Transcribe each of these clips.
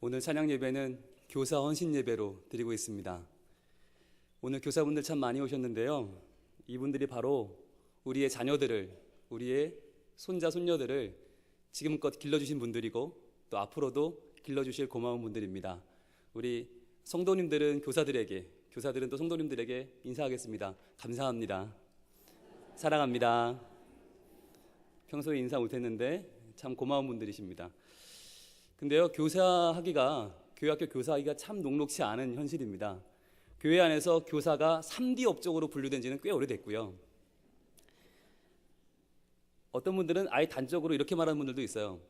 오늘 찬양 예배는 교사 헌신 예배로 드리고 있습니다. 오늘 교사분들 참 많이 오셨는데요. 이분들이 바로 우리의 자녀들을, 우리의 손자, 손녀들을 지금껏 길러주신 분들이고 또 앞으로도 길러주실 고마운 분들입니다. 우리 성도님들은 교사들은 또 성도님들에게 인사하겠습니다. 감사합니다. 사랑합니다. 평소에 인사 못했는데 참 고마운 분들이십니다. 근데요, 교회 학교 교사하기가 참 녹록치 않은 현실입니다. 교회 안에서 교사가 3D 업적으로 분류된 지는 꽤 오래됐고요. 어떤 분들은 아예 단적으로 이렇게 말하는 분들도 있어요.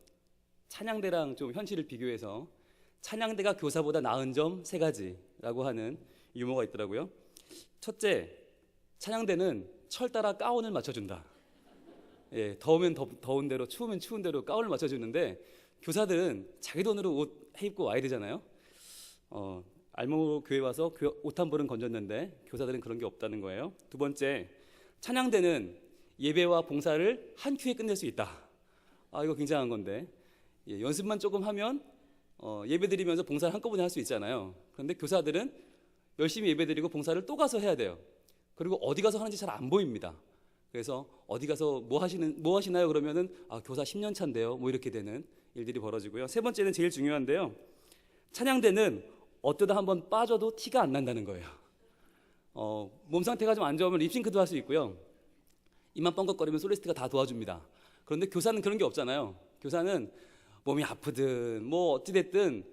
찬양대랑 좀 현실을 비교해서 찬양대가 교사보다 나은 점 3가지라고 하는 유머가 있더라고요. 첫째, 찬양대는 철 따라 가운을 맞춰준다. 더우면 더운 대로, 추우면 추운 대로 가운을 맞춰주는데 교사들은 자기 돈으로 옷 해입고 와야 되잖아요. 알모 교회 와서 옷 한 벌은 건졌는데 교사들은 그런 게 없다는 거예요. 두 번째, 찬양대는 예배와 봉사를 한 큐에 끝낼 수 있다. 이거 굉장한 건데 연습만 조금 하면 예배 드리면서 봉사를 한꺼번에 할 수 있잖아요. 그런데 교사들은 열심히 예배 드리고 봉사를 또 가서 해야 돼요. 그리고 어디 가서 하는지 잘 안 보입니다. 그래서 어디 가서 뭐 하시나요? 그러면은 교사 10년 차인데요. 뭐 이렇게 되는 일들이 벌어지고요. 세 번째는 제일 중요한데요. 찬양대는 어쩌다 한번 빠져도 티가 안 난다는 거예요. 몸 상태가 좀 안 좋으면 립싱크도 할 수 있고요. 입만 뻥긋거리면 솔리스트가 다 도와줍니다. 그런데 교사는 그런 게 없잖아요. 교사는 몸이 아프든 뭐 어찌됐든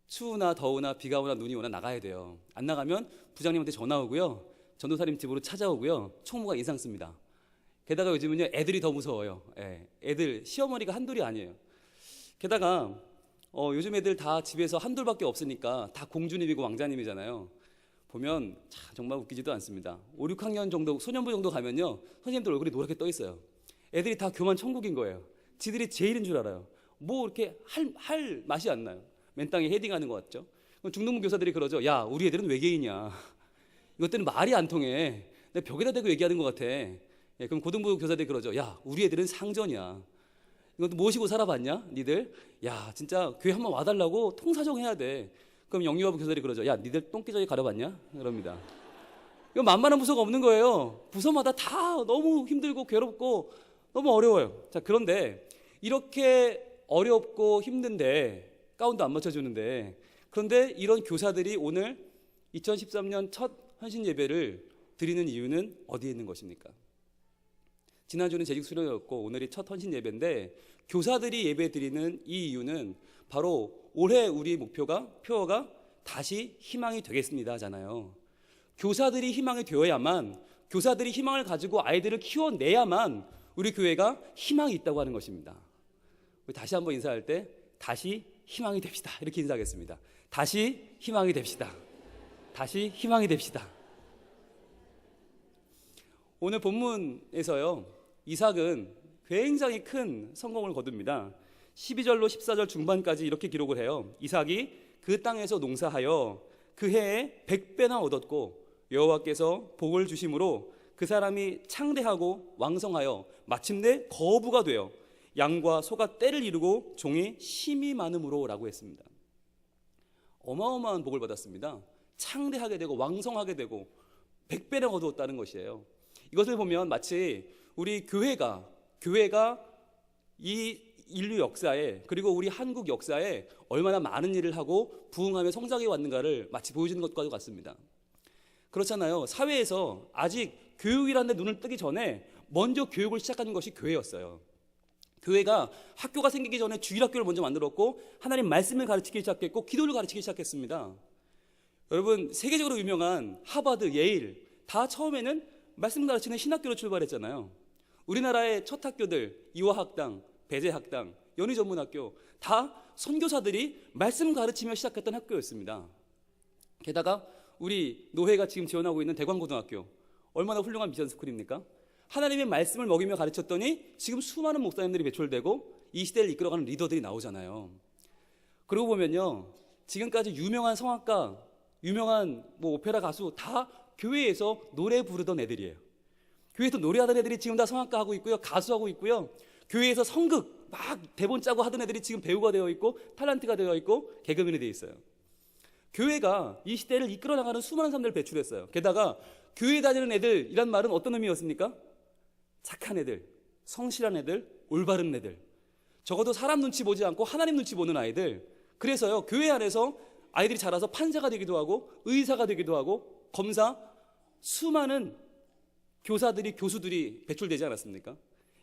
추우나 더우나 비가 오나 눈이 오나 나가야 돼요. 안 나가면 부장님한테 전화 오고요. 전도사님 집으로 찾아오고요. 총무가 인상 씁니다. 게다가 요즘은요, 애들이 더 무서워요. 애들 시어머니가 한둘이 아니에요. 게다가 요즘 애들 다 집에서 한둘밖에 없으니까 다 공주님이고 왕자님이잖아요. 보면 정말 웃기지도 않습니다. 5, 6학년 정도, 소년부 정도 가면요, 선생님들 얼굴이 노랗게 떠 있어요. 애들이 다 교만 천국인 거예요. 지들이 제일인 줄 알아요. 뭐 이렇게 할 맛이 안 나요. 맨 땅에 헤딩하는 것 같죠. 중등부 교사들이 그러죠. 야, 우리 애들은 외계인이야. 이것들은 말이 안 통해. 내가 벽에다 대고 얘기하는 것 같아. 그럼 고등부 교사들이 그러죠. 야, 우리 애들은 상전이야. 이것도 모시고 살아봤냐? 니들? 야, 진짜 교회 한번 와달라고 통사정 해야 돼. 그럼 영유아부 교사들이 그러죠. 야, 니들 똥기저귀 가려봤냐? 그럽니다. 이거 만만한 부서가 없는 거예요. 부서마다 다 너무 힘들고 괴롭고 너무 어려워요. 자, 그런데 이렇게 어렵고 힘든데 가운도 안 맞춰주는데, 그런데 이런 교사들이 오늘 2013년 첫 헌신 예배를 드리는 이유는 어디에 있는 것입니까? 지난주는 재직 수련회였고 오늘이 첫 헌신 예배인데, 교사들이 예배 드리는 이 이유는 바로 올해 우리 표어가 다시 희망이 되겠습니다잖아요. 교사들이 희망이 되어야만, 교사들이 희망을 가지고 아이들을 키워내야만 우리 교회가 희망이 있다고 하는 것입니다. 우리 다시 한번 인사할 때 다시 희망이 됩시다 이렇게 인사하겠습니다. 다시 희망이 됩시다. 다시 희망이 됩시다. 오늘 본문에서요, 이삭은 굉장히 큰 성공을 거둡니다. 12절로 14절 중반까지 이렇게 기록을 해요. 이삭이 그 땅에서 농사하여 그 해에 100배나 얻었고 여호와께서 복을 주심으로 그 사람이 창대하고 왕성하여 마침내 거부가 되어 양과 소가 떼를 이루고 종이 심이 많음으로 라고 했습니다. 어마어마한 복을 받았습니다. 창대하게 되고 왕성하게 되고 100배나 거두었다는 것이에요. 이것을 보면 마치 우리 교회가 이 인류 역사에, 그리고 우리 한국 역사에 얼마나 많은 일을 하고 부흥하며 성장해 왔는가를 마치 보여주는 것과도 같습니다. 그렇잖아요. 사회에서 아직 교육이라는 데 눈을 뜨기 전에 먼저 교육을 시작하는 것이 교회였어요. 교회가 학교가 생기기 전에 주일학교를 먼저 만들었고 하나님 말씀을 가르치기 시작했고 기도를 가르치기 시작했습니다. 여러분, 세계적으로 유명한 하버드, 예일 다 처음에는 말씀 가르치는 신학교로 출발했잖아요. 우리나라의 첫 학교들, 이화학당, 배재학당, 연희전문학교 다 선교사들이 말씀 가르치며 시작했던 학교였습니다. 게다가 우리 노회가 지금 지원하고 있는 대광고등학교, 얼마나 훌륭한 미션스쿨입니까? 하나님의 말씀을 먹이며 가르쳤더니 지금 수많은 목사님들이 배출되고 이 시대를 이끌어가는 리더들이 나오잖아요. 그러고 보면요, 지금까지 유명한 성악가, 유명한 오페라 가수 다 교회에서 노래 부르던 애들이에요. 교회에서 노래하던 애들이 지금 다 성악가 하고 있고요, 가수하고 있고요. 교회에서 성극 막 대본 짜고 하던 애들이 지금 배우가 되어 있고 탤런트가 되어 있고 개그맨이 되어 있어요. 교회가 이 시대를 이끌어 나가는 수많은 사람들을 배출했어요. 게다가 교회 다니는 애들이란 말은 어떤 의미였습니까? 착한 애들, 성실한 애들, 올바른 애들, 적어도 사람 눈치 보지 않고 하나님 눈치 보는 아이들. 그래서요, 교회 안에서 아이들이 자라서 판사가 되기도 하고 의사가 되기도 하고 검사, 수많은 교사들이, 교수들이 배출되지 않았습니까?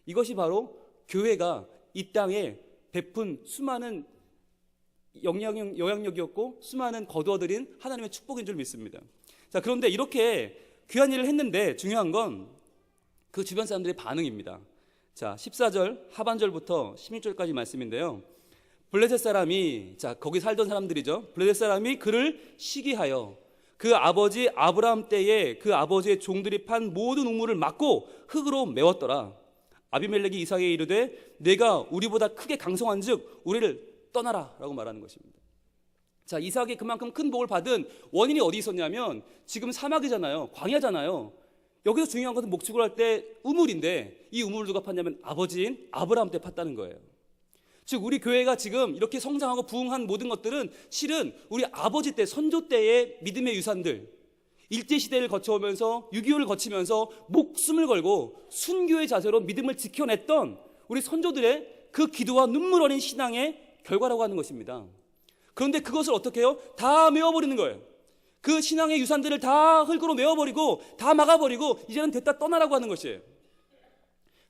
이것이 바로 교회가 이 땅에 베푼 수많은 영향력이었고 수많은 거두어들인 하나님의 축복인 줄 믿습니다. 자, 그런데 이렇게 귀한 일을 했는데 중요한 건 그 주변 사람들의 반응입니다. 자, 14절 하반절부터 16절까지 말씀인데요. 블레셋 사람이, 자, 거기 살던 사람들이죠. 블레셋 사람이 그를 시기하여 그 아버지 아브라함 때에 그 아버지의 종들이 판 모든 우물을 막고 흙으로 메웠더라. 아비멜렉이 이삭에게 이르되 내가 우리보다 크게 강성한즉 우리를 떠나라 라고 말하는 것입니다. 자, 이삭이 그만큼 큰 복을 받은 원인이 어디 있었냐면 지금 사막이잖아요. 광야잖아요. 여기서 중요한 것은 목축을 할 때 우물인데 이 우물을 누가 팠냐면 아버지인 아브라함 때 팠다는 거예요. 즉 우리 교회가 지금 이렇게 성장하고 부흥한 모든 것들은 실은 우리 아버지 때, 선조 때의 믿음의 유산들, 일제시대를 거쳐오면서 6.25를 거치면서 목숨을 걸고 순교의 자세로 믿음을 지켜냈던 우리 선조들의 그 기도와 눈물 어린 신앙의 결과라고 하는 것입니다. 그런데 그것을 어떻게 해요? 다 메워버리는 거예요. 그 신앙의 유산들을 다 흙으로 메워버리고 다 막아버리고 이제는 됐다 떠나라고 하는 것이에요.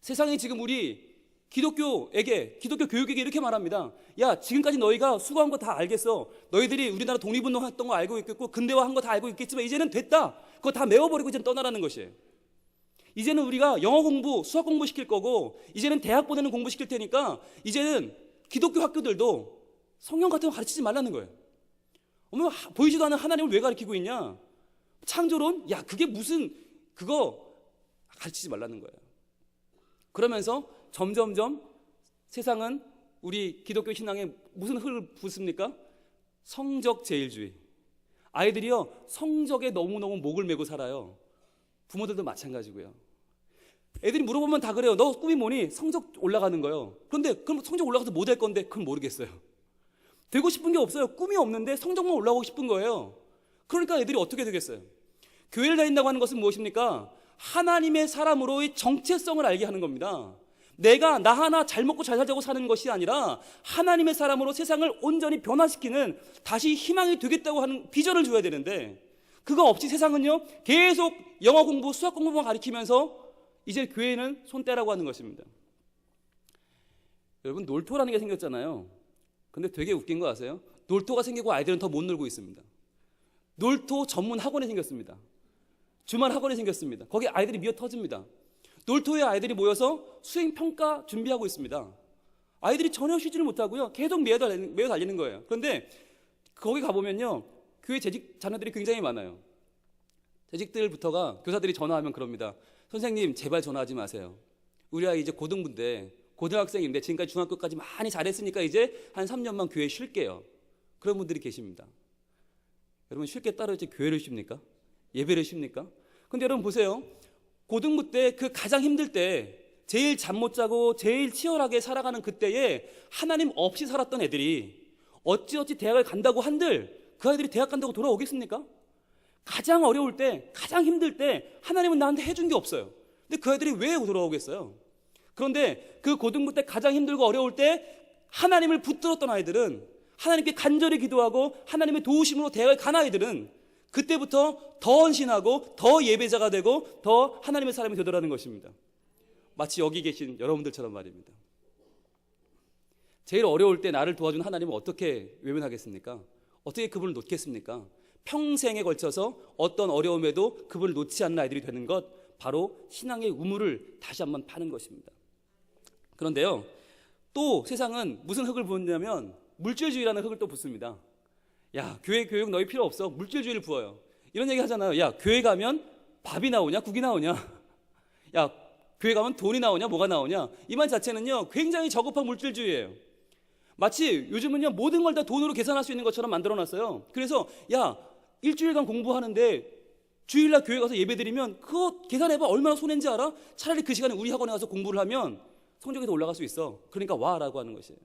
세상이 지금 우리 기독교에게, 기독교 교육에게 이렇게 말합니다. 야, 지금까지 너희가 수고한 거 다 알겠어. 너희들이 우리나라 독립운동 했던 거 알고 있겠고 근대화한 거 다 알고 있겠지만 이제는 됐다. 그거 다 메워버리고 이제는 떠나라는 것이에요. 이제는 우리가 영어 공부, 수학 공부 시킬 거고 이제는 대학 보내는 공부 시킬 테니까 이제는 기독교 학교들도 성경 같은 거 가르치지 말라는 거예요. 어머, 보이지도 않는 하나님을 왜 가르치고 있냐? 창조론? 야, 그게 무슨, 그거 가르치지 말라는 거예요. 그러면서 점점점 세상은 우리 기독교 신앙에 무슨 흙을 붓습니까? 성적 제일주의. 아이들이요, 성적에 너무너무 목을 메고 살아요. 부모들도 마찬가지고요. 애들이 물어보면 다 그래요. 너 꿈이 뭐니? 성적 올라가는 거예요. 그런데 그럼 성적 올라가서 뭐 될 건데? 그건 모르겠어요. 되고 싶은 게 없어요. 꿈이 없는데 성적만 올라가고 싶은 거예요. 그러니까 애들이 어떻게 되겠어요? 교회를 다닌다고 하는 것은 무엇입니까? 하나님의 사람으로의 정체성을 알게 하는 겁니다. 내가 나 하나 잘 먹고 잘 살자고 사는 것이 아니라 하나님의 사람으로 세상을 온전히 변화시키는 다시 희망이 되겠다고 하는 비전을 줘야 되는데 그거 없이 세상은요 계속 영어 공부, 수학 공부만 가르치면서 이제 교회는 손 떼라고 하는 것입니다. 여러분, 놀토라는 게 생겼잖아요. 근데 되게 웃긴 거 아세요? 놀토가 생기고 아이들은 더 못 놀고 있습니다. 놀토 전문 학원이 생겼습니다. 주말 학원이 생겼습니다. 거기 아이들이 미어 터집니다. 놀토에 아이들이 모여서 수행평가 준비하고 있습니다. 아이들이 전혀 쉬지를 못하고요. 계속 매어 달리는 거예요. 그런데 거기 가보면요. 교회 재직 자녀들이 굉장히 많아요. 재직들부터가 교사들이 전화하면 그럽니다. 선생님, 제발 전화하지 마세요. 우리 아이 이제 고등부인데, 고등학생인데 지금까지 중학교까지 많이 잘했으니까 이제 한 3년만 교회 쉴게요. 그런 분들이 계십니다. 여러분, 쉴 게 따로 이제 교회를 쉽니까? 예배를 쉽니까? 근데 여러분 보세요. 고등부 때 그 가장 힘들 때 제일 잠 못 자고 제일 치열하게 살아가는 그때에 하나님 없이 살았던 애들이 어찌어찌 대학을 간다고 한들 그 아이들이 대학 간다고 돌아오겠습니까? 가장 어려울 때, 가장 힘들 때 하나님은 나한테 해준 게 없어요. 근데 그 아이들이 왜 돌아오겠어요? 그런데 그 고등부 때 가장 힘들고 어려울 때 하나님을 붙들었던 아이들은, 하나님께 간절히 기도하고 하나님의 도우심으로 대학을 간 아이들은 그때부터 더 헌신하고 더 예배자가 되고 더 하나님의 사람이 되더라는 것입니다. 마치 여기 계신 여러분들처럼 말입니다. 제일 어려울 때 나를 도와준 하나님은 어떻게 외면하겠습니까? 어떻게 그분을 놓겠습니까? 평생에 걸쳐서 어떤 어려움에도 그분을 놓지 않는 아이들이 되는 것, 바로 신앙의 우물을 다시 한번 파는 것입니다. 그런데요, 또 세상은 무슨 흙을 부었냐면 물질주의라는 흙을 또 붓습니다. 야, 교회 교육 너희 필요 없어. 물질주의를 부어요. 이런 얘기 하잖아요. 야, 교회 가면 밥이 나오냐, 국이 나오냐? 야, 교회 가면 돈이 나오냐, 뭐가 나오냐? 이 말 자체는요, 굉장히 저급한 물질주의예요. 마치 요즘은요, 모든 걸 다 돈으로 계산할 수 있는 것처럼 만들어놨어요. 그래서 야, 일주일간 공부하는데 주일날 교회 가서 예배드리면 그거 계산해봐. 얼마나 손해인지 알아? 차라리 그 시간에 우리 학원에 가서 공부를 하면 성적이 더 올라갈 수 있어. 그러니까 와라고 하는 것이에요.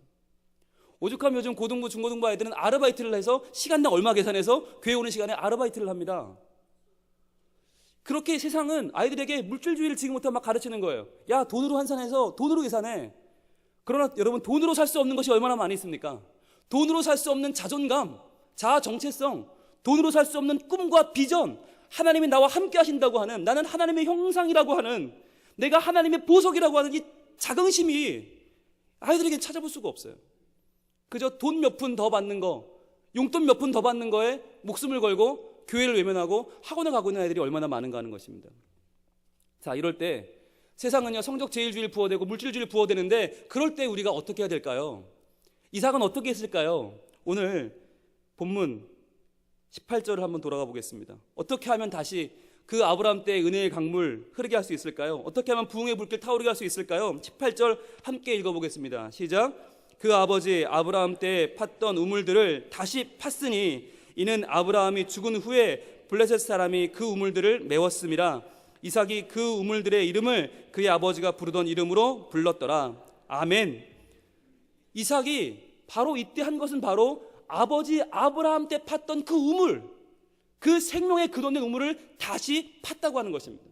오죽하면 요즘 고등부, 중고등부 아이들은 아르바이트를 해서 시간당 얼마 계산해서 교회 오는 시간에 아르바이트를 합니다. 그렇게 세상은 아이들에게 물질주의를 지금부터 막 가르치는 거예요. 야, 돈으로 환산해서 돈으로 계산해. 그러나 여러분, 돈으로 살 수 없는 것이 얼마나 많이 있습니까? 돈으로 살 수 없는 자존감, 자아 정체성, 돈으로 살 수 없는 꿈과 비전, 하나님이 나와 함께 하신다고 하는, 나는 하나님의 형상이라고 하는, 내가 하나님의 보석이라고 하는 이 자긍심이 아이들에게 찾아볼 수가 없어요. 그저 돈 몇 푼 더 받는 거, 용돈 몇 푼 더 받는 거에 목숨을 걸고 교회를 외면하고 학원을 가고 있는 아이들이 얼마나 많은가 하는 것입니다. 자, 이럴 때 세상은요, 성적 제일주의를 부어대고 물질주의를 부어대는데, 그럴 때 우리가 어떻게 해야 될까요? 이삭은 어떻게 했을까요? 오늘 본문 18절을 한번 돌아가 보겠습니다. 어떻게 하면 다시 그 아브라함 때의 은혜의 강물 흐르게 할 수 있을까요? 어떻게 하면 부흥의 불길 타오르게 할 수 있을까요? 18절 함께 읽어보겠습니다. 시작. 그 아버지 아브라함 때 팠던 우물들을 다시 팠으니 이는 아브라함이 죽은 후에 블레셋 사람이 그 우물들을 메웠음이라. 이삭이 그 우물들의 이름을 그의 아버지가 부르던 이름으로 불렀더라. 아멘. 이삭이 바로 이때 한 것은 바로 아버지 아브라함 때 팠던 그 우물, 그 생명의 근원된 우물을 다시 팠다고 하는 것입니다.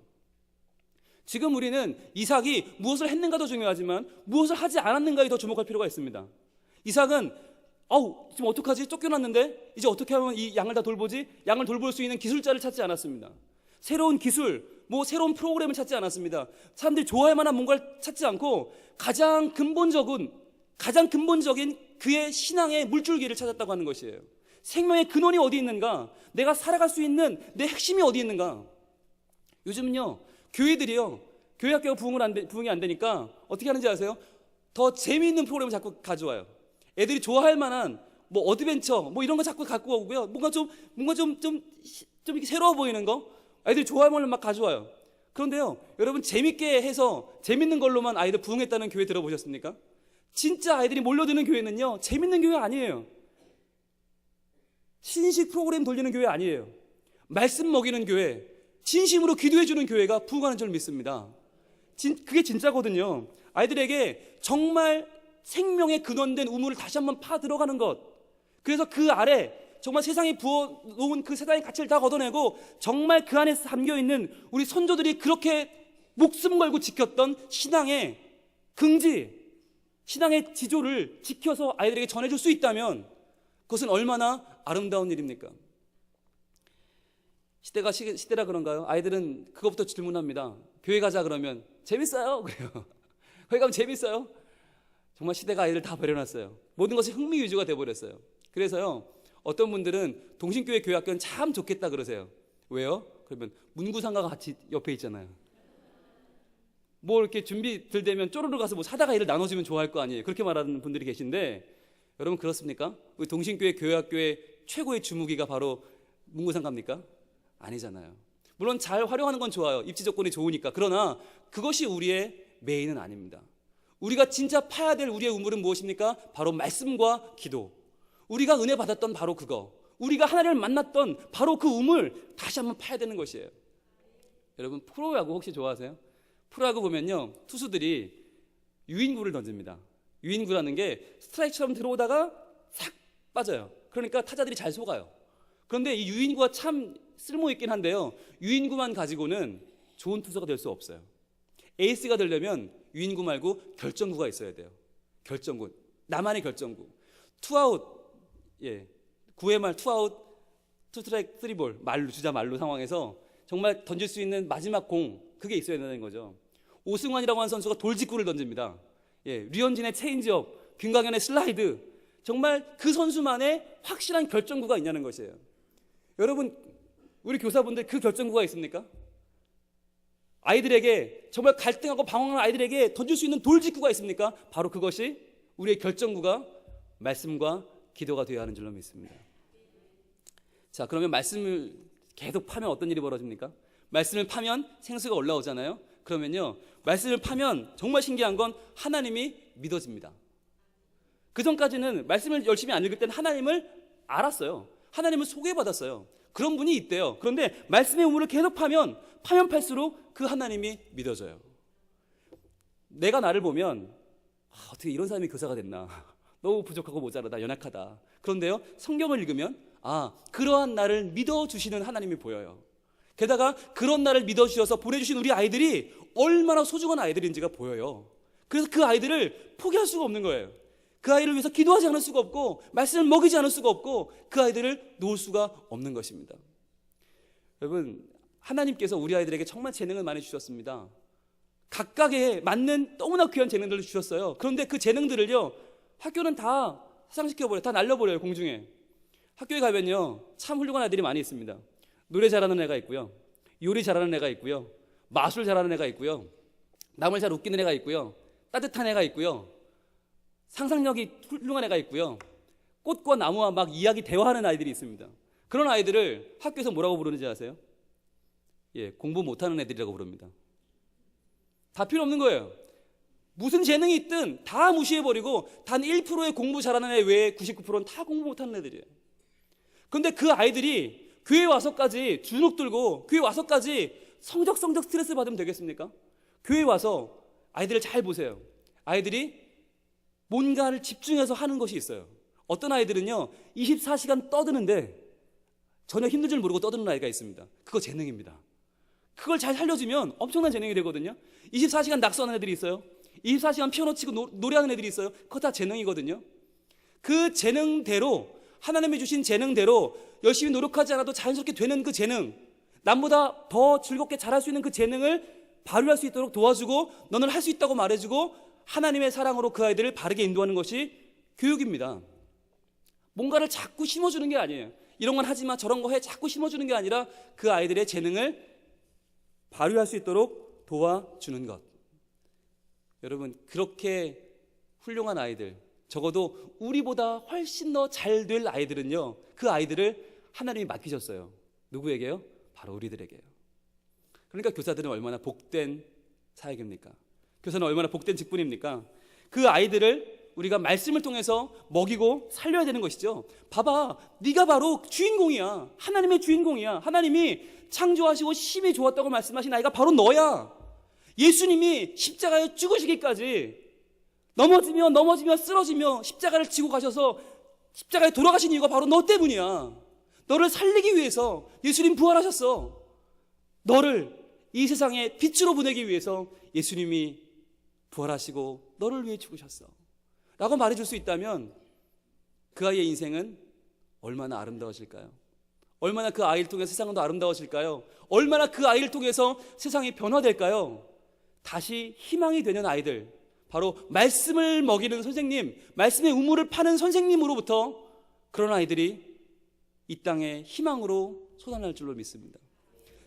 지금 우리는 이삭이 무엇을 했는가도 중요하지만 무엇을 하지 않았는가에 더 주목할 필요가 있습니다. 이삭은 지금 어떡하지? 쫓겨났는데 이제 어떻게 하면 이 양을 다 돌보지? 양을 돌볼 수 있는 기술자를 찾지 않았습니다. 새로운 기술, 새로운 프로그램을 찾지 않았습니다. 사람들이 좋아할 만한 뭔가를 찾지 않고 가장 근본적인 그의 신앙의 물줄기를 찾았다고 하는 것이에요. 생명의 근원이 어디 있는가? 내가 살아갈 수 있는 내 핵심이 어디 있는가? 요즘은요, 교회들이요, 교회 학교가 부흥이 안 되니까 어떻게 하는지 아세요? 더 재미있는 프로그램을 자꾸 가져와요. 애들이 좋아할 만한 어드벤처 이런 거 자꾸 갖고 오고요. 뭔가 좀 이렇게 새로워 보이는 거, 아이들이 좋아할 만한 막 가져와요. 그런데요, 여러분, 재밌게 해서 재밌는 걸로만 아이들 부흥했다는 교회 들어보셨습니까? 진짜 아이들이 몰려드는 교회는요, 재밌는 교회 아니에요. 신식 프로그램 돌리는 교회 아니에요. 말씀 먹이는 교회, 진심으로 기도해주는 교회가 부흥하는 줄 믿습니다. 그게 진짜거든요. 아이들에게 정말 생명의 근원된 우물을 다시 한번 파 들어가는 것, 그래서 그 아래 정말 세상에 부어놓은 그 세상의 가치를 다 걷어내고 정말 그 안에 담겨있는 우리 선조들이 그렇게 목숨 걸고 지켰던 신앙의 긍지, 신앙의 지조를 지켜서 아이들에게 전해줄 수 있다면 그것은 얼마나 아름다운 일입니까? 시대라 그런가요? 아이들은 그것부터 질문합니다. 교회 가자 그러면 재밌어요? 그래요. 거기 가면 재밌어요? 정말 시대가 아이들 다 버려놨어요. 모든 것이 흥미 위주가 돼버렸어요. 그래서요, 어떤 분들은 동신교회 교회학교는 참 좋겠다 그러세요. 왜요? 그러면 문구상가가 같이 옆에 있잖아요. 이렇게 준비들 되면 쪼르르 가서 사다가 일을 나눠주면 좋아할 거 아니에요. 그렇게 말하는 분들이 계신데, 여러분 그렇습니까? 우리 동신교회 교회학교의 최고의 주무기가 바로 문구상가입니까? 아니잖아요. 물론 잘 활용하는 건 좋아요. 입지 조건이 좋으니까. 그러나 그것이 우리의 메인은 아닙니다. 우리가 진짜 파야 될 우리의 우물은 무엇입니까? 바로 말씀과 기도. 우리가 은혜 받았던 바로 그거, 우리가 하나님을 만났던 바로 그 우물 다시 한번 파야 되는 것이에요. 여러분, 프로야구 혹시 좋아하세요? 프로야구 보면요, 투수들이 유인구를 던집니다. 유인구라는 게 스트라이크처럼 들어오다가 싹 빠져요. 그러니까 타자들이 잘 속아요. 그런데 이 유인구가 참 쓸모있긴 한데요, 유인구만 가지고는 좋은 투수가 될 수 없어요. 에이스가 되려면 유인구 말고 결정구가 있어야 돼요. 결정구, 나만의 결정구. 투아웃, 9회 말 투아웃, 투스트라이크, 쓰리볼, 주자 말루 상황에서 정말 던질 수 있는 마지막 공, 그게 있어야 된다는 거죠. 오승환이라고 하는 선수가 돌직구를 던집니다. 류현진의 체인지업, 김광현의 슬라이드, 정말 그 선수만의 확실한 결정구가 있냐는 것이에요. 여러분, 우리 교사분들 그 결정구가 있습니까? 아이들에게, 정말 갈등하고 방황하는 아이들에게 던질 수 있는 돌직구가 있습니까? 바로 그것이 우리의 결정구가 말씀과 기도가 되어야 하는 줄로 믿습니다. 자, 그러면 말씀을 계속 파면 어떤 일이 벌어집니까? 말씀을 파면 생수가 올라오잖아요. 그러면요, 말씀을 파면 정말 신기한 건 하나님이 믿어집니다. 그 전까지는 말씀을 열심히 안 읽을 때는 하나님을 알았어요. 하나님을 소개받았어요. 그런 분이 있대요. 그런데 말씀의 우물을 계속 파면 팔수록 그 하나님이 믿어져요. 내가 나를 보면 어떻게 이런 사람이 교사가 됐나, 너무 부족하고 모자라다, 연약하다. 그런데요, 성경을 읽으면 그러한 나를 믿어주시는 하나님이 보여요. 게다가 그런 나를 믿어주셔서 보내주신 우리 아이들이 얼마나 소중한 아이들인지가 보여요. 그래서 그 아이들을 포기할 수가 없는 거예요. 그 아이를 위해서 기도하지 않을 수가 없고 말씀을 먹이지 않을 수가 없고 그 아이들을 놓을 수가 없는 것입니다. 여러분, 하나님께서 우리 아이들에게 정말 재능을 많이 주셨습니다. 각각에 맞는 너무나 귀한 재능들을 주셨어요. 그런데 그 재능들을요, 학교는 다 사상시켜버려요. 다 날려버려요, 공중에. 학교에 가면요, 참 훌륭한 아이들이 많이 있습니다. 노래 잘하는 애가 있고요, 요리 잘하는 애가 있고요, 마술 잘하는 애가 있고요, 남을 잘 웃기는 애가 있고요, 따뜻한 애가 있고요, 상상력이 훌륭한 애가 있고요, 꽃과 나무와 막 이야기 대화하는 아이들이 있습니다. 그런 아이들을 학교에서 뭐라고 부르는지 아세요? 공부 못하는 애들이라고 부릅니다. 다 필요 없는 거예요. 무슨 재능이 있든 다 무시해버리고 단 1%의 공부 잘하는 애 외에 99%는 다 공부 못하는 애들이에요. 그런데 그 아이들이 교회 와서까지 주눅 들고 교회 와서까지 성적 스트레스 받으면 되겠습니까? 교회 와서 아이들을 잘 보세요. 아이들이 뭔가를 집중해서 하는 것이 있어요. 어떤 아이들은요, 24시간 떠드는데 전혀 힘든 줄 모르고 떠드는 아이가 있습니다. 그거 재능입니다. 그걸 잘 살려주면 엄청난 재능이 되거든요. 24시간 낙서하는 애들이 있어요. 24시간 피아노 치고 노래하는 애들이 있어요. 그거 다 재능이거든요. 그 재능대로, 하나님이 주신 재능대로 열심히 노력하지 않아도 자연스럽게 되는 그 재능, 남보다 더 즐겁게 잘할 수 있는 그 재능을 발휘할 수 있도록 도와주고 너는 할 수 있다고 말해주고 하나님의 사랑으로 그 아이들을 바르게 인도하는 것이 교육입니다. 뭔가를 자꾸 심어주는 게 아니에요. 이런 건 하지 마, 저런 거 해, 자꾸 심어주는 게 아니라 그 아이들의 재능을 발휘할 수 있도록 도와주는 것. 여러분, 그렇게 훌륭한 아이들, 적어도 우리보다 훨씬 더 잘 될 아이들은요, 그 아이들을 하나님이 맡기셨어요. 누구에게요? 바로 우리들에게요. 그러니까 교사들은 얼마나 복된 사역입니까? 교사는 얼마나 복된 직분입니까? 그 아이들을 우리가 말씀을 통해서 먹이고 살려야 되는 것이죠. 봐봐, 네가 바로 주인공이야. 하나님의 주인공이야. 하나님이 창조하시고 심히 좋았다고 말씀하신 아이가 바로 너야. 예수님이 십자가에 죽으시기까지 넘어지며 쓰러지며 십자가를 지고 가셔서 십자가에 돌아가신 이유가 바로 너 때문이야. 너를 살리기 위해서 예수님 부활하셨어. 너를 이 세상에 빛으로 보내기 위해서 예수님이 부활하시고 너를 위해 죽으셨어 라고 말해줄 수 있다면 그 아이의 인생은 얼마나 아름다워질까요? 얼마나 그 아이를 통해 세상은 더 아름다워질까요? 얼마나 그 아이를 통해서 세상이 변화될까요? 다시 희망이 되는 아이들, 바로 말씀을 먹이는 선생님, 말씀의 우물을 파는 선생님으로부터 그런 아이들이 이 땅에 희망으로 솟아날 줄로 믿습니다.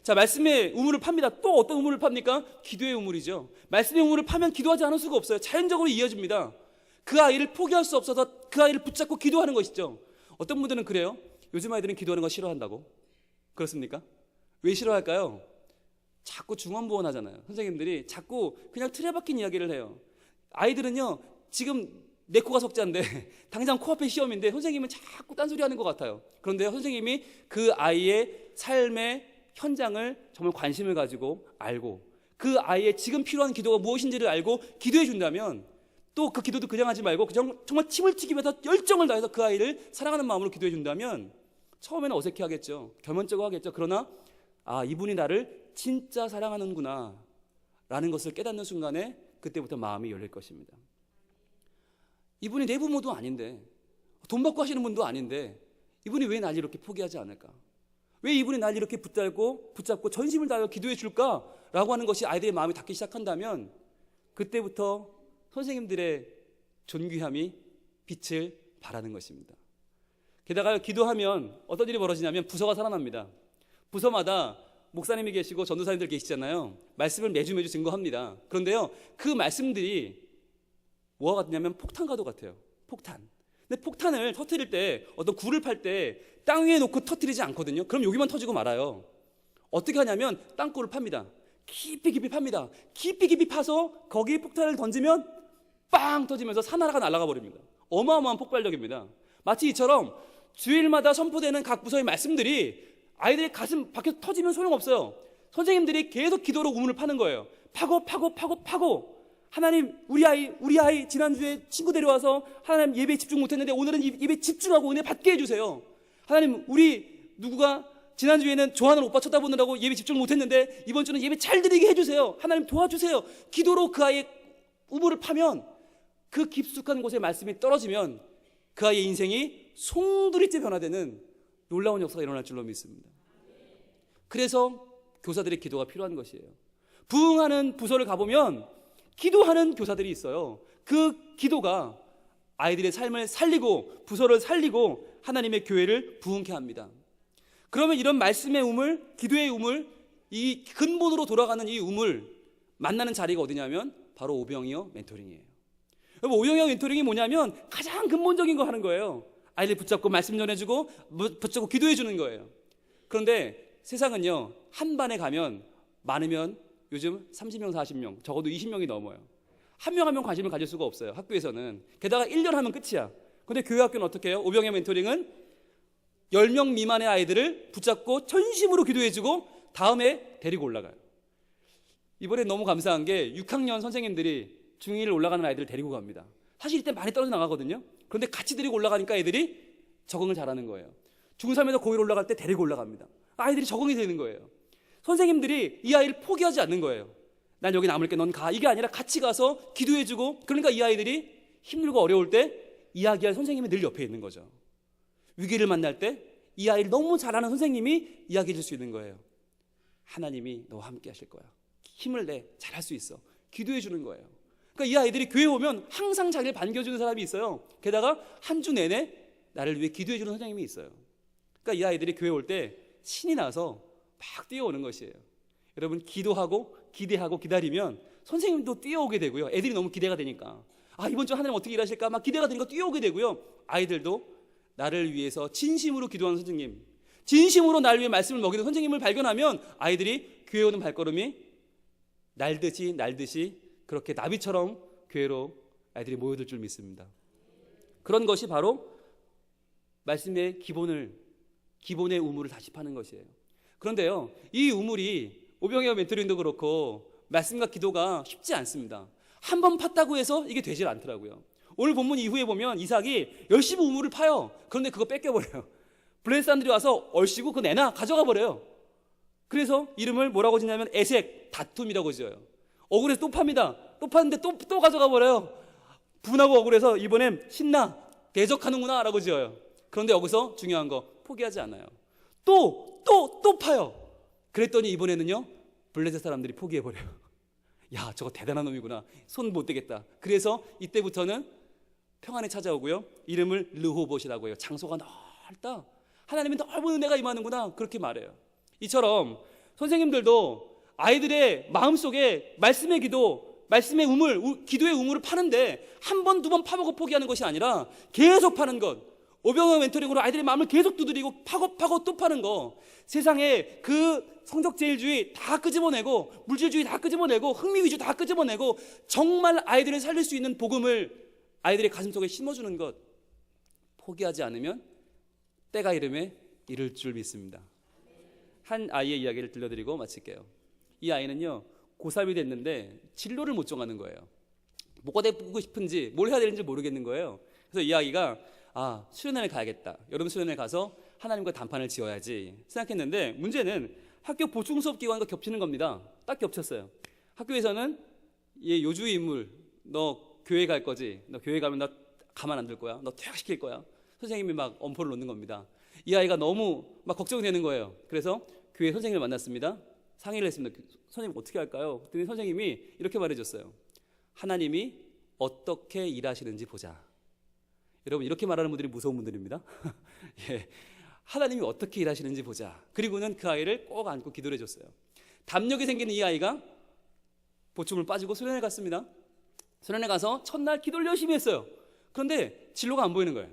자, 말씀의 우물을 팝니다. 또 어떤 우물을 팝니까? 기도의 우물이죠. 말씀의 우물을 파면 기도하지 않을 수가 없어요. 자연적으로 이어집니다. 그 아이를 포기할 수 없어서 그 아이를 붙잡고 기도하는 것이죠. 어떤 분들은 그래요. 요즘 아이들은 기도하는 거 싫어한다고. 그렇습니까? 왜 싫어할까요? 자꾸 중언부언 하잖아요. 선생님들이 자꾸 그냥 틀에 박힌 이야기를 해요. 아이들은요, 지금 내 코가 석자인데 당장 코앞에 시험인데 선생님은 자꾸 딴소리 하는 것 같아요. 그런데 선생님이 그 아이의 삶의 현장을 정말 관심을 가지고 알고 그 아이의 지금 필요한 기도가 무엇인지를 알고 기도해 준다면, 또 그 기도도 그냥 하지 말고 정말 침을 튀기면서 열정을 다해서 그 아이를 사랑하는 마음으로 기도해 준다면 처음에는 어색해 하겠죠. 겸연쩍어 하겠죠. 그러나 이분이 나를 진짜 사랑하는구나 라는 것을 깨닫는 순간에 그때부터 마음이 열릴 것입니다. 이분이 내 부모도 아닌데, 돈 받고 하시는 분도 아닌데 이분이 왜 날 이렇게 포기하지 않을까? 왜 이분이 날 이렇게 붙잡고 전심을 다하여 기도해 줄까? 라고 하는 것이 아이들의 마음이 닿기 시작한다면 그때부터 선생님들의 존귀함이 빛을 발하는 것입니다. 게다가 기도하면 어떤 일이 벌어지냐면 부서가 살아납니다. 부서마다 목사님이 계시고 전도사님들 계시잖아요. 말씀을 매주 증거합니다. 그런데요, 그 말씀들이 뭐가 같냐면 폭탄과도 같아요. 폭탄. 근데 폭탄을 터뜨릴 때, 어떤 굴을 팔 때 땅 위에 놓고 터뜨리지 않거든요. 그럼 여기만 터지고 말아요. 어떻게 하냐면 땅굴을 팝니다. 깊이 팝니다. 깊이 파서 거기에 폭탄을 던지면 빵 터지면서 산하라가 날아가 버립니다. 어마어마한 폭발력입니다. 마치 이처럼 주일마다 선포되는 각 부서의 말씀들이 아이들의 가슴 밖에서 터지면 소용없어요. 선생님들이 계속 기도로 우물을 파는 거예요. 파고 하나님, 우리 아이 지난주에 친구 데려와서 하나님 예배에 집중 못했는데 오늘은 예배에 집중하고 은혜 받게 해주세요. 하나님, 우리 누구가 지난주에는 좋아하는 오빠 쳐다보느라고 예배 집중 못했는데 이번 주는 예배 잘 드리게 해주세요. 하나님 도와주세요. 기도로 그 아이의 우물을 파면, 그 깊숙한 곳에 말씀이 떨어지면 그 아이의 인생이 송두리째 변화되는 놀라운 역사가 일어날 줄로 믿습니다. 그래서 교사들의 기도가 필요한 것이에요. 부흥하는 부서를 가보면 기도하는 교사들이 있어요. 그 기도가 아이들의 삶을 살리고 부서를 살리고 하나님의 교회를 부흥케 합니다. 그러면 이런 말씀의 우물, 기도의 우물, 이 근본으로 돌아가는 이 우물 만나는 자리가 어디냐면 바로 오병이어 멘토링이에요. 여러분, 오병이어 멘토링이 뭐냐면 가장 근본적인 거 하는 거예요. 아이들 붙잡고 말씀 전해주고 붙잡고 기도해 주는 거예요. 그런데 세상은요, 한 반에 가면 많으면 요즘 30명, 40명, 적어도 20명이 넘어요. 한 명 한 명 관심을 가질 수가 없어요, 학교에서는. 게다가 1년 하면 끝이야. 근데 교회 학교는 어떻게 해요? 오병이어 멘토링은 10명 미만의 아이들을 붙잡고 전심으로 기도해주고 다음에 데리고 올라가요. 이번에 너무 감사한 게 6학년 선생님들이 중2를 올라가는 아이들을 데리고 갑니다. 사실 이때 많이 떨어져 나가거든요. 그런데 같이 데리고 올라가니까 애들이 적응을 잘하는 거예요. 중3에서 고1 올라갈 때 데리고 올라갑니다. 아이들이 적응이 되는 거예요. 선생님들이 이 아이를 포기하지 않는 거예요. 난 여기 남을게, 넌 가. 이게 아니라 같이 가서 기도해주고, 그러니까 이 아이들이 힘들고 어려울 때 이야기할 선생님이 늘 옆에 있는 거죠. 위기를 만날 때 이 아이를 너무 잘 아는 선생님이 이야기해 줄 수 있는 거예요. 하나님이 너와 함께 하실 거야. 힘을 내. 잘할 수 있어. 기도해 주는 거예요. 그러니까 이 아이들이 교회 오면 항상 자기를 반겨주는 사람이 있어요. 게다가 한 주 내내 나를 위해 기도해 주는 선생님이 있어요. 그러니까 이 아이들이 교회 올 때 신이 나서 막 뛰어오는 것이에요. 여러분, 기도하고 기대하고 기다리면 선생님도 뛰어오게 되고요. 애들이 너무 기대가 되니까, 아, 이번 주 하나님 어떻게 일하실까 막 기대가 되니까 뛰어오게 되고요. 아이들도 나를 위해서 진심으로 기도하는 선생님, 진심으로 나를 위해 말씀을 먹이는 선생님을 발견하면 아이들이 교회 오는 발걸음이 날듯이 그렇게 나비처럼 교회로 아이들이 모여들 줄 믿습니다. 그런 것이 바로 말씀의 기본의 우물을 다시 파는 것이에요. 그런데요, 이 우물이 오병이어 멘토링도 그렇고 말씀과 기도가 쉽지 않습니다. 한 번 팠다고 해서 이게 되질 않더라고요. 오늘 본문 이후에 보면 이삭이 열심히 우물을 파요. 그런데 그거 뺏겨버려요. 블레셋 사람들이 와서 얼씨구 그거 내놔 가져가 버려요. 그래서 이름을 뭐라고 짓냐면 에색, 다툼이라고 지어요. 억울해서 또 팝니다. 또 팠는데 또 가져가 버려요. 분하고 억울해서 이번엔 신나, 대적하는구나 라고 지어요. 그런데 여기서 중요한 거, 포기하지 않아요. 또 파요. 그랬더니 이번에는요, 블레셋 사람들이 포기해버려요. 야, 저거 대단한 놈이구나. 손 못 대겠다. 그래서 이때부터는 평안이 찾아오고요, 이름을 르호봇이라고 해요. 장소가 넓다. 하나님이 넓은 은혜가 임하는구나, 그렇게 말해요. 이처럼 선생님들도 아이들의 마음속에 말씀의 기도, 말씀의 우물, 기도의 우물을 파는데 한 번, 두 번 파보고 포기하는 것이 아니라 계속 파는 것. 오병이어 멘토링으로 아이들의 마음을 계속 두드리고 파고 또 파는 거. 세상에 그 성적제일주의 다 끄집어내고, 물질주의 다 끄집어내고, 흥미위주 다 끄집어내고, 정말 아이들을 살릴 수 있는 복음을 아이들의 가슴속에 심어주는 것. 포기하지 않으면 때가 이름에 이를 줄 믿습니다. 한 아이의 이야기를 들려드리고 마칠게요. 이 아이는요, 고3이 됐는데 진로를 못 정하는 거예요. 뭐가 되고 싶은지, 뭘 해야 되는지 모르겠는 거예요. 그래서 이 아이가 수련회를 가야겠다. 여름 수련회 가서 하나님과 단판을 지어야지 생각했는데, 문제는 학교 보충 수업 기간과 겹치는 겁니다. 딱 겹쳤어요. 학교에서는 얘 요주의 인물, 너 교회 갈 거지? 너 교회 가면 나 가만 안 둘 거야? 너 퇴학시킬 거야? 선생님이 막 엄포를 놓는 겁니다. 이 아이가 너무 막 걱정이 되는 거예요. 그래서 교회 선생님을 만났습니다. 상의를 했습니다. 선생님 어떻게 할까요? 그랬더니 선생님이 이렇게 말해줬어요. 하나님이 어떻게 일하시는지 보자. 여러분, 이렇게 말하는 분들이 무서운 분들입니다. 예, 하나님이 어떻게 일하시는지 보자. 그리고는 그 아이를 꼭 안고 기도를 해줬어요. 담력이 생기는 이 아이가 보충을 빠지고 수련회 갔습니다. 수련회 가서 첫날 기도를 열심히 했어요. 그런데 진로가 안 보이는 거예요.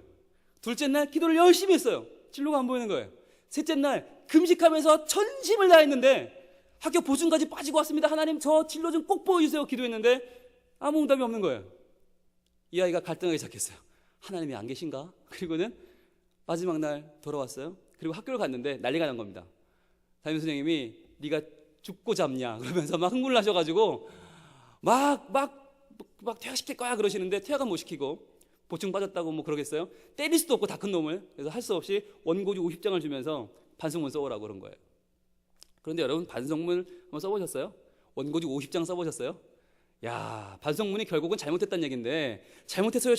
둘째 날 기도를 열심히 했어요. 진로가 안 보이는 거예요. 셋째 날 금식하면서 전심을 다했는데 학교 보충까지 빠지고 왔습니다. 하나님, 저 진로 좀 꼭 보여주세요. 기도했는데 아무 응답이 없는 거예요. 이 아이가 갈등하기 시작했어요. 하나님이 안 계신가? 그리고는 마지막 날 돌아왔어요. 그리고 학교를 갔는데 난리가 난 겁니다. 담임 선생님이 네가 죽고 잡냐 그러면서 막 흥분을 하셔가지고 막 막 퇴학시킬 거야 그러시는데 퇴학은 못 시키고 보충 빠졌다고 뭐 그러겠어요? 때릴 수도 없고 다 큰 놈을. 그래서 할 수 없이 원고지 50장을 주면서 반성문 써오라고 그런 거예요. 그런데 여러분 반성문 한번 써보셨어요? 원고지 50장 써보셨어요? 야, 반성문이 결국은 잘못했다는 얘기인데 잘못했어요를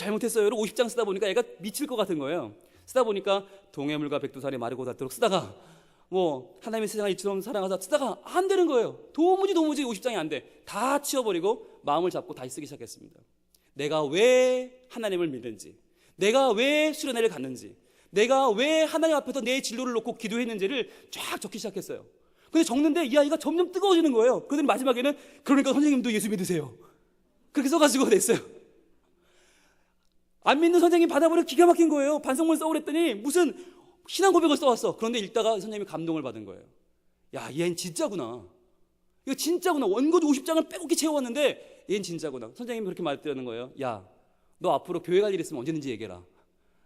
50장 쓰다 보니까 애가 미칠 것 같은 거예요. 쓰다 보니까 동해물과 백두산이 마르고 닳도록 쓰다가 뭐 하나님의 세상을 이처럼 사랑하사 쓰다가 안 되는 거예요. 도무지 50장이 안 돼. 다 치워버리고 마음을 잡고 다시 쓰기 시작했습니다. 내가 왜 하나님을 믿는지, 내가 왜 수련회를 갔는지, 내가 왜 하나님 앞에서 내 진로를 놓고 기도했는지를 쫙 적기 시작했어요. 근데 적는데 이 아이가 점점 뜨거워지는 거예요. 그런데 마지막에는 그러니까 선생님도 예수 믿으세요. 그렇게 써가지고 냈어요. 안 믿는 선생님 받아보니 기가 막힌 거예요. 반성문 써오랬더니 무슨 신앙 고백을 써왔어. 그런데 읽다가 선생님이 감동을 받은 거예요. 야, 얘는 진짜구나. 이거 진짜구나. 원고지 50장을 빼곡히 채워왔는데 얘는 진짜구나. 선생님이 그렇게 말했다는 거예요. 야, 너 앞으로 교회 갈 일 있으면 언제든지 얘기해라.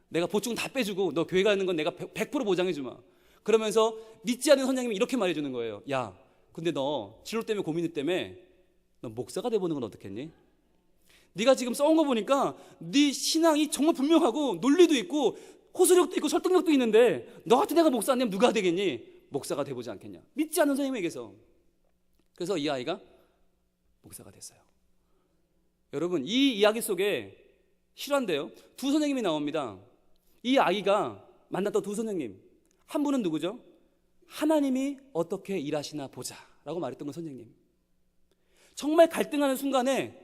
내가 보충 다 빼주고 너 교회 가는 건 내가 100% 보장해주마. 그러면서 믿지 않는 선생님이 이렇게 말해주는 거예요. 야, 근데 너 진로 때문에 고민 때문에 너 목사가 돼보는 건 어떻겠니? 네가 지금 써온 거 보니까 네 신앙이 정말 분명하고 논리도 있고 호소력도 있고 설득력도 있는데 너 같은 애가 목사 안 되면 누가 되겠니? 목사가 돼보지 않겠냐? 믿지 않는 선생님에게서. 그래서 이 아이가 목사가 됐어요. 여러분, 이 이야기 속에 실화인데요, 두 선생님이 나옵니다. 이 아이가 만났던 두 선생님, 한 분은 누구죠? 하나님이 어떻게 일하시나 보자 라고 말했던 그 선생님. 정말 갈등하는 순간에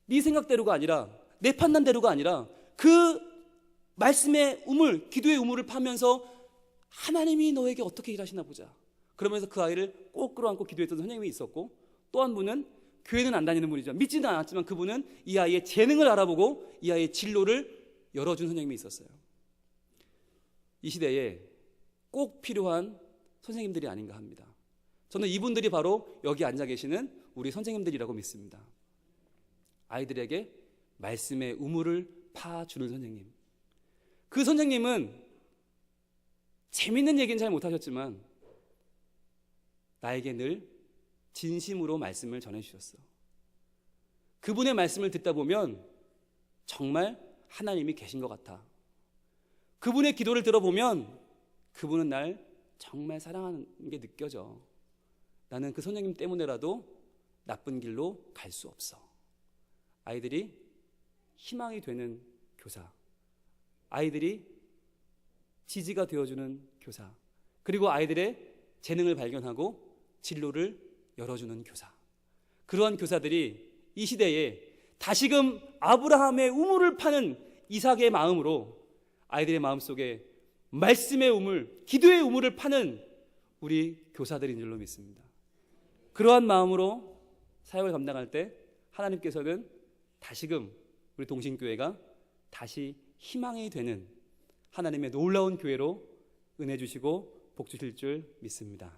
네 생각대로가 아니라, 내 판단대로가 아니라 그 말씀의 우물, 기도의 우물을 파면서 하나님이 너에게 어떻게 일하시나 보자, 그러면서 그 아이를 꼭 끌어안고 기도했던 선생님이 있었고, 또 한 분은 교회는 안 다니는 분이죠. 믿지는 않았지만 그분은 이 아이의 재능을 알아보고 이 아이의 진로를 열어준 선생님이 있었어요. 이 시대에 꼭 필요한 선생님들이 아닌가 합니다. 저는 이분들이 바로 여기 앉아 계시는 우리 선생님들이라고 믿습니다. 아이들에게 말씀의 우물을 파주는 선생님. 그 선생님은 재밌는 얘기는 잘 못하셨지만 나에게 늘 진심으로 말씀을 전해주셨어. 그분의 말씀을 듣다 보면 정말 하나님이 계신 것 같아. 그분의 기도를 들어보면 그분은 날 정말 사랑하는 게 느껴져. 나는 그 선생님 때문에라도 나쁜 길로 갈 수 없어. 아이들이 희망이 되는 교사, 아이들이 지지가 되어주는 교사, 그리고 아이들의 재능을 발견하고 진로를 열어주는 교사, 그러한 교사들이 이 시대에 다시금 아브라함의 우물을 파는 이삭의 마음으로 아이들의 마음속에 말씀의 우물, 기도의 우물을 파는 우리 교사들인 줄로 믿습니다. 그러한 마음으로 사역을 감당할 때 하나님께서는 다시금 우리 동신교회가 다시 희망이 되는 하나님의 놀라운 교회로 은혜 주시고 복 주실 줄 믿습니다.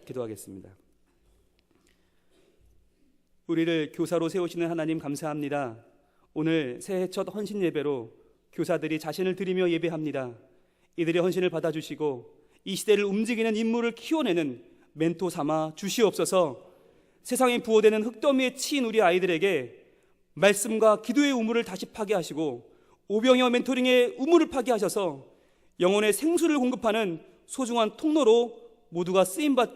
기도하겠습니다. 우리를 교사로 세우시는 하나님 감사합니다. 오늘 새해 첫 헌신 예배로 교사들이 자신을 드리며 예배합니다. 이들의 헌신을 받아주시고 이 시대를 움직이는 인물을 키워내는 멘토 삼아 주시옵소서. 세상에 부어대는 흙더미에 치인 우리 아이들에게 말씀과 기도의 우물을 다시 파게 하시고 오병이어 멘토링의 우물을 파게 하셔서 영혼의 생수를 공급하는 소중한 통로로 모두가 쓰임받게